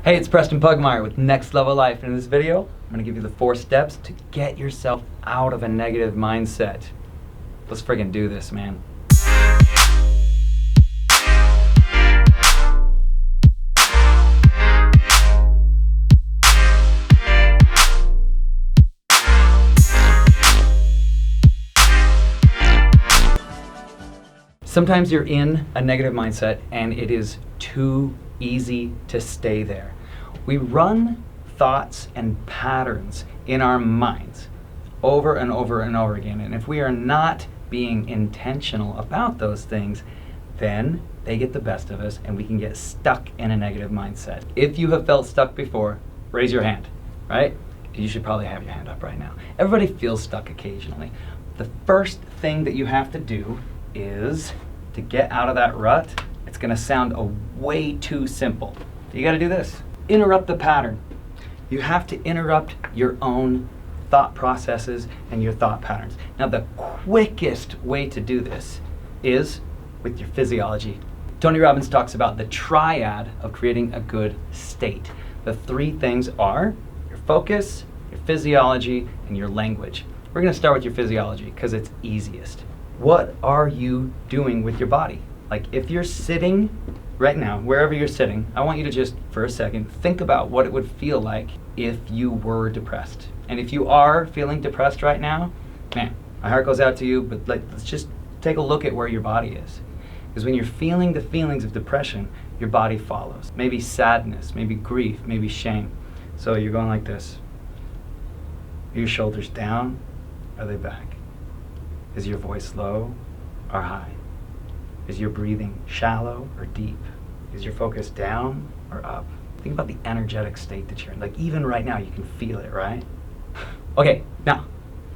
Hey, it's Preston Pugmire with Next Level Life. And in this video, I'm going to give you the 4 steps to get yourself out of a negative mindset. Let's friggin' do this, man. Sometimes you're in a negative mindset and it is too easy to stay there. We run thoughts and patterns in our minds over and over and over again. And if we are not being intentional about those things, then they get the best of us and we can get stuck in a negative mindset. If you have felt stuck before, raise your hand, right? You should probably have your hand up right now. Everybody feels stuck occasionally. The first thing that you have to do is to get out of that rut. It's going to sound way too simple. You got to do this. Interrupt the pattern. You have to interrupt your own thought processes and your thought patterns. Now, the quickest way to do this is with your physiology. Tony Robbins talks about the triad of creating a good state. The 3 things are your focus, your physiology, and your language. We're going to start with your physiology because it's easiest. What are you doing with your body? Like if you're sitting right now, wherever you're sitting, I want you to just, for a second, think about what it would feel like if you were depressed. And if you are feeling depressed right now, man, my heart goes out to you, but let's just take a look at where your body is. Because when you're feeling the feelings of depression, your body follows. Maybe sadness, maybe grief, maybe shame. So you're going like this. Are your shoulders down? Are they back? Is your voice low or high? Is your breathing shallow or deep? Is your focus down or up? Think about the energetic state that you're in. Like even right now, you can feel it, right? Okay, now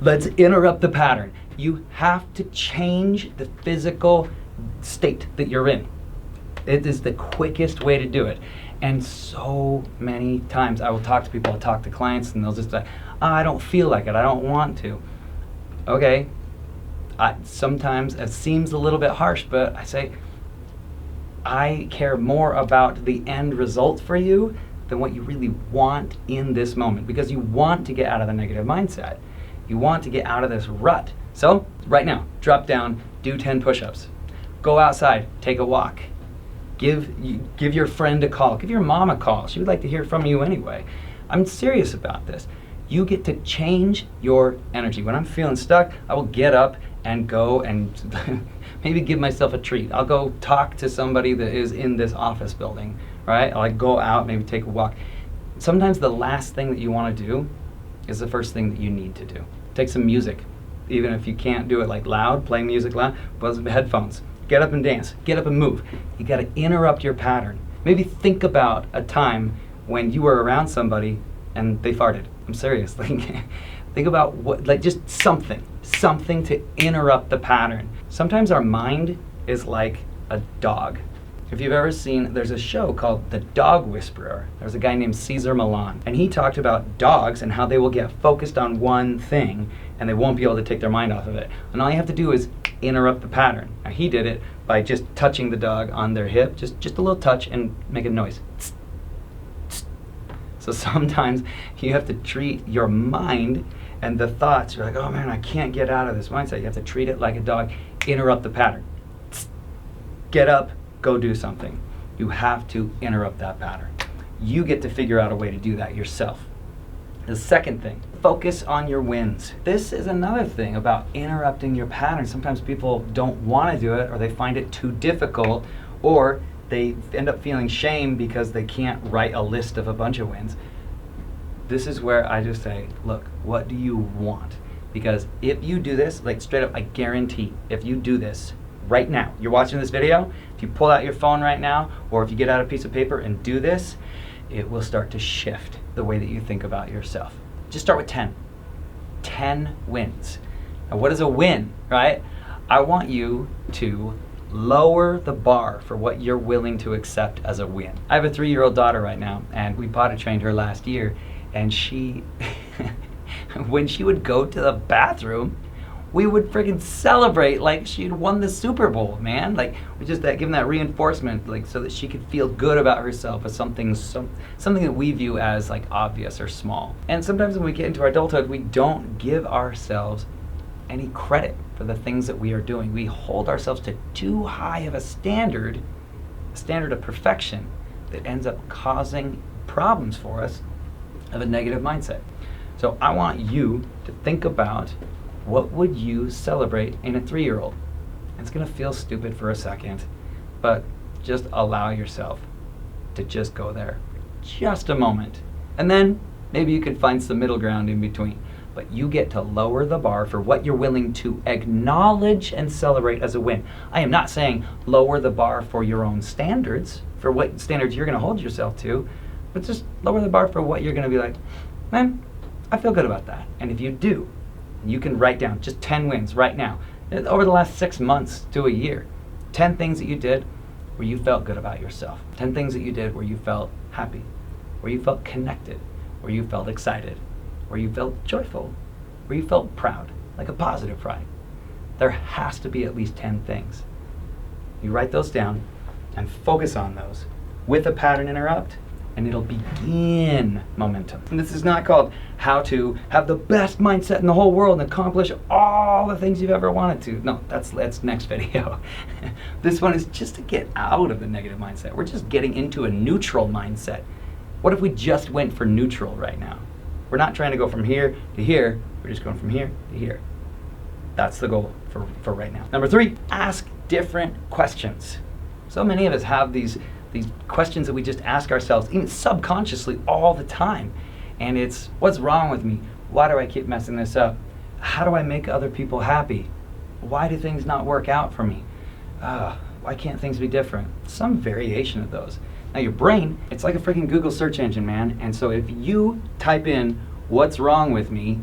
let's interrupt the pattern. You have to change the physical state that you're in. It is the quickest way to do it. And so many times I will talk to people, I'll talk to clients, and they'll just say, I don't feel like it, I don't want to. Okay. Sometimes it seems a little bit harsh, but I say, I care more about the end result for you than what you really want in this moment, because you want to get out of the negative mindset. You want to get out of this rut. So right now, drop down, do 10 push-ups. Go outside, take a walk. Give your friend a call. Give your mom a call. She would like to hear from you anyway. I'm serious about this. You get to change your energy. When I'm feeling stuck, I will get up and go and maybe give myself a treat. I'll go talk to somebody that is in this office building, right? I'll go out, maybe take a walk. Sometimes the last thing that you want to do is the first thing that you need to do. Take some music. Even if you can't do it like loud, play music loud, put some headphones. Get up and dance. Get up and move. You got to interrupt your pattern. Maybe think about a time when you were around somebody and they farted. I'm serious. Think about what, just something to interrupt the pattern. Sometimes our mind is like a dog. If you've ever seen, there's a show called The Dog Whisperer. There's a guy named Cesar Millan, and he talked about dogs and how they will get focused on one thing and they won't be able to take their mind off of it. And all you have to do is interrupt the pattern. Now he did it by just touching the dog on their hip, just a little touch and make a noise. So sometimes you have to treat your mind and the thoughts, you're like, oh man, I can't get out of this mindset. You have to treat it like a dog, interrupt the pattern. Get up, go do something. You have to interrupt that pattern. You get to figure out a way to do that yourself. The second thing, focus on your wins. This is another thing about interrupting your pattern. Sometimes people don't want to do it, or they find it too difficult, or they end up feeling shame because they can't write a list of a bunch of wins. This is where I just say, look, what do you want? Because if you do this, like straight up, I guarantee, if you do this right now, you're watching this video, if you pull out your phone right now, or if you get out a piece of paper and do this, it will start to shift the way that you think about yourself. Just start with 10. 10 wins. Now what is a win, right? I want you to lower the bar for what you're willing to accept as a win. I have a 3-year-old daughter right now, and we potty trained her last year, and she, when she would go to the bathroom, we would friggin' celebrate like she'd won the Super Bowl, man. Like, we just giving that reinforcement, like, so that she could feel good about herself as something that we view as like obvious or small. And sometimes when we get into our adulthood, we don't give ourselves any credit for the things that we are doing. We hold ourselves to too high of a standard of perfection that ends up causing problems for us of a negative mindset. So I want you to think about, what would you celebrate in a 3-year-old? It's gonna feel stupid for a second, but just allow yourself to just go there just a moment. And then maybe you could find some middle ground in between. But you get to lower the bar for what you're willing to acknowledge and celebrate as a win. I am not saying lower the bar for your own standards, for what standards you're gonna hold yourself to, but just lower the bar for what you're gonna be like, man, I feel good about that. And if you do, you can write down just 10 wins right now, over the last 6 months to a year. 10 things that you did where you felt good about yourself. 10 things that you did where you felt happy, where you felt connected, where you felt excited, where you felt joyful, where you felt proud, like a positive pride. There has to be at least 10 things. You write those down and focus on those with a pattern interrupt, and it'll begin momentum. And this is not called how to have the best mindset in the whole world and accomplish all the things you've ever wanted to. No, that's next video. This one is just to get out of the negative mindset. We're just getting into a neutral mindset. What if we just went for neutral right now? We're not trying to go from here to here, we're just going from here to here. That's the goal for right now. Number 3, ask different questions. So many of us have these questions that we just ask ourselves, even subconsciously all the time. And it's, what's wrong with me? Why do I keep messing this up? How do I make other people happy? Why do things not work out for me? Why can't things be different? Some variation of those. Now your brain, it's like a freaking Google search engine, man. And so if you type in, what's wrong with me,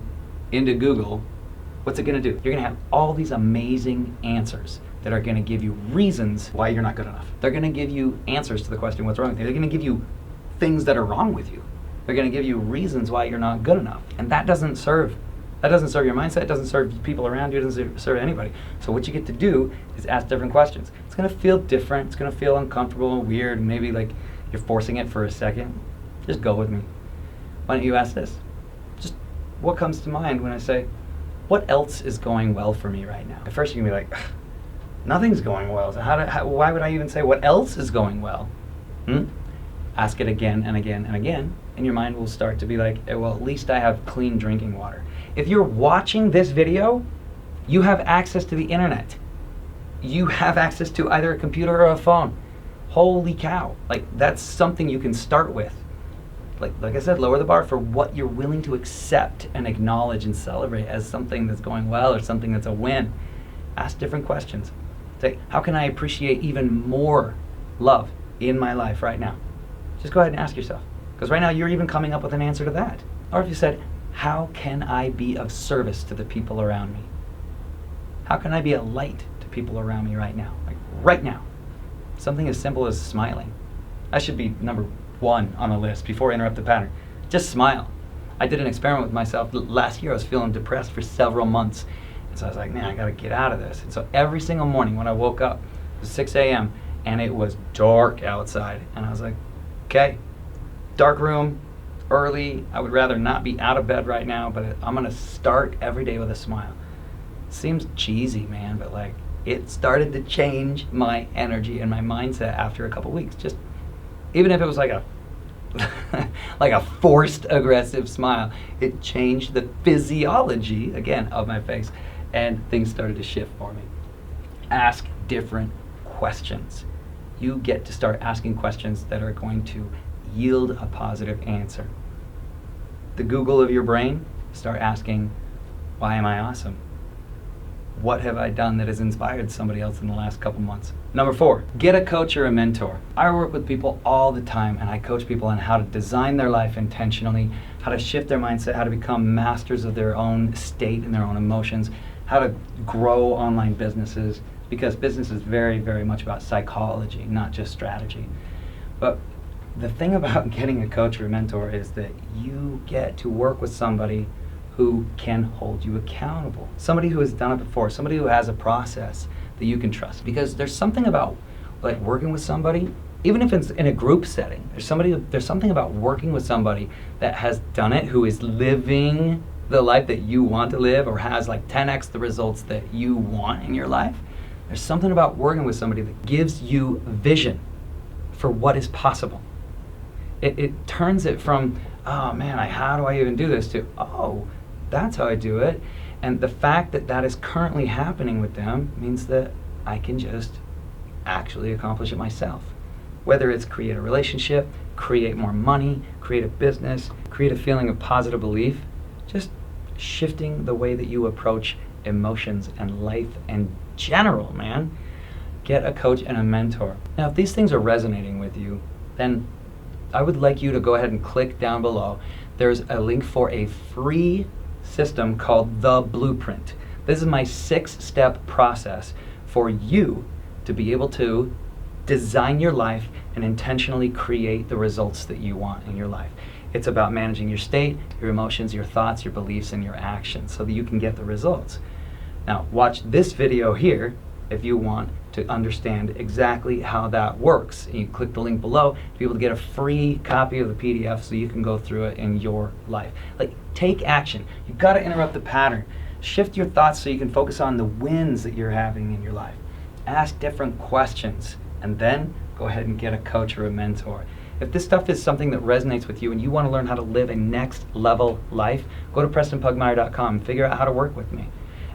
into Google, what's it gonna do? You're gonna have all these amazing answers that are gonna give you reasons why you're not good enough. They're gonna give you answers to the question, what's wrong with you? They're gonna give you things that are wrong with you. They're gonna give you reasons why you're not good enough. And that doesn't serve your mindset, it doesn't serve people around you, it doesn't serve anybody. So what you get to do is ask different questions. It's gonna feel different, it's gonna feel uncomfortable and weird, maybe like you're forcing it for a second. Just go with me. Why don't you ask this? Just what comes to mind when I say, what else is going well for me right now? At first you can be like, nothing's going well. So why would I even say what else is going well? Ask it again and again and again, and your mind will start to be like, well, at least I have clean drinking water. If you're watching this video, you have access to the internet. You have access to either a computer or a phone. Holy cow. Like, that's something you can start with. Like I said, lower the bar for what you're willing to accept and acknowledge and celebrate as something that's going well or something that's a win. Ask different questions. Say, how can I appreciate even more love in my life right now? Just go ahead and ask yourself. Because right now you're even coming up with an answer to that. Or if you said, how can I be of service to the people around me? How can I be a light to people around me right now? Like right now. Something as simple as smiling. That should be number 1 on the list before I interrupt the pattern. Just smile. I did an experiment with myself last year. I was feeling depressed for several months. And so I was like, man, I gotta get out of this. And so every single morning when I woke up, it was 6 a.m. and it was dark outside. And I was like, okay, dark room, early. I would rather not be out of bed right now, but I'm gonna start every day with a smile. Seems cheesy, man, but like, it started to change my energy and my mindset after a couple weeks. Just, even if it was like a like a forced aggressive smile, it changed the physiology, again, of my face, and things started to shift for me. Ask different questions. You get to start asking questions that are going to yield a positive answer. The Google of your brain, start asking, why am I awesome? What have I done that has inspired somebody else in the last couple months? Number 4, get a coach or a mentor. I work with people all the time, and I coach people on how to design their life intentionally, how to shift their mindset, how to become masters of their own state and their own emotions, how to grow online businesses, because business is very, very much about psychology, not just strategy. But the thing about getting a coach or a mentor is that you get to work with somebody who can hold you accountable. Somebody who has done it before, somebody who has a process that you can trust. Because there's something about like working with somebody, even if it's in a group setting, there's something about working with somebody that has done it, who is living the life that you want to live, or has like 10x the results that you want in your life. There's something about working with somebody that gives you vision for what is possible. It turns it from, oh man, how do I even do this, to, oh, that's how I do it. And the fact that that is currently happening with them means that I can just actually accomplish it myself. Whether it's create a relationship, create more money, create a business, create a feeling of positive belief, just shifting the way that you approach emotions and life in general, man. Get a coach and a mentor. Now, if these things are resonating with you, then I would like you to go ahead and click down below. There's a link for a free system called The Blueprint. This is my 6-step process for you to be able to design your life and intentionally create the results that you want in your life. It's about managing your state, your emotions, your thoughts, your beliefs, and your actions so that you can get the results. Now, watch this video here if you want to understand exactly how that works. And you click the link below to be able to get a free copy of the PDF so you can go through it in your life. Like, take action. You've got to interrupt the pattern. Shift your thoughts so you can focus on the wins that you're having in your life. Ask different questions, and then go ahead and get a coach or a mentor. If this stuff is something that resonates with you and you want to learn how to live a next level life, go to PrestonPugmire.com and figure out how to work with me.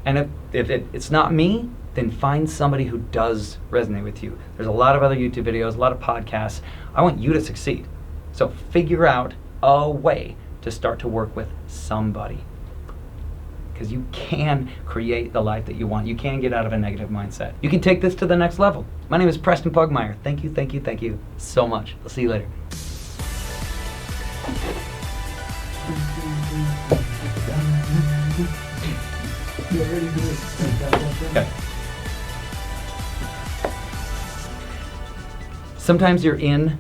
And if it's not me, then find somebody who does resonate with you. There's a lot of other YouTube videos, a lot of podcasts. I want you to succeed. So figure out a way to start to work with somebody. Because you can create the life that you want. You can get out of a negative mindset. You can take this to the next level. My name is Preston Pugmire. Thank you so much. I'll see you later. Okay. Sometimes you're in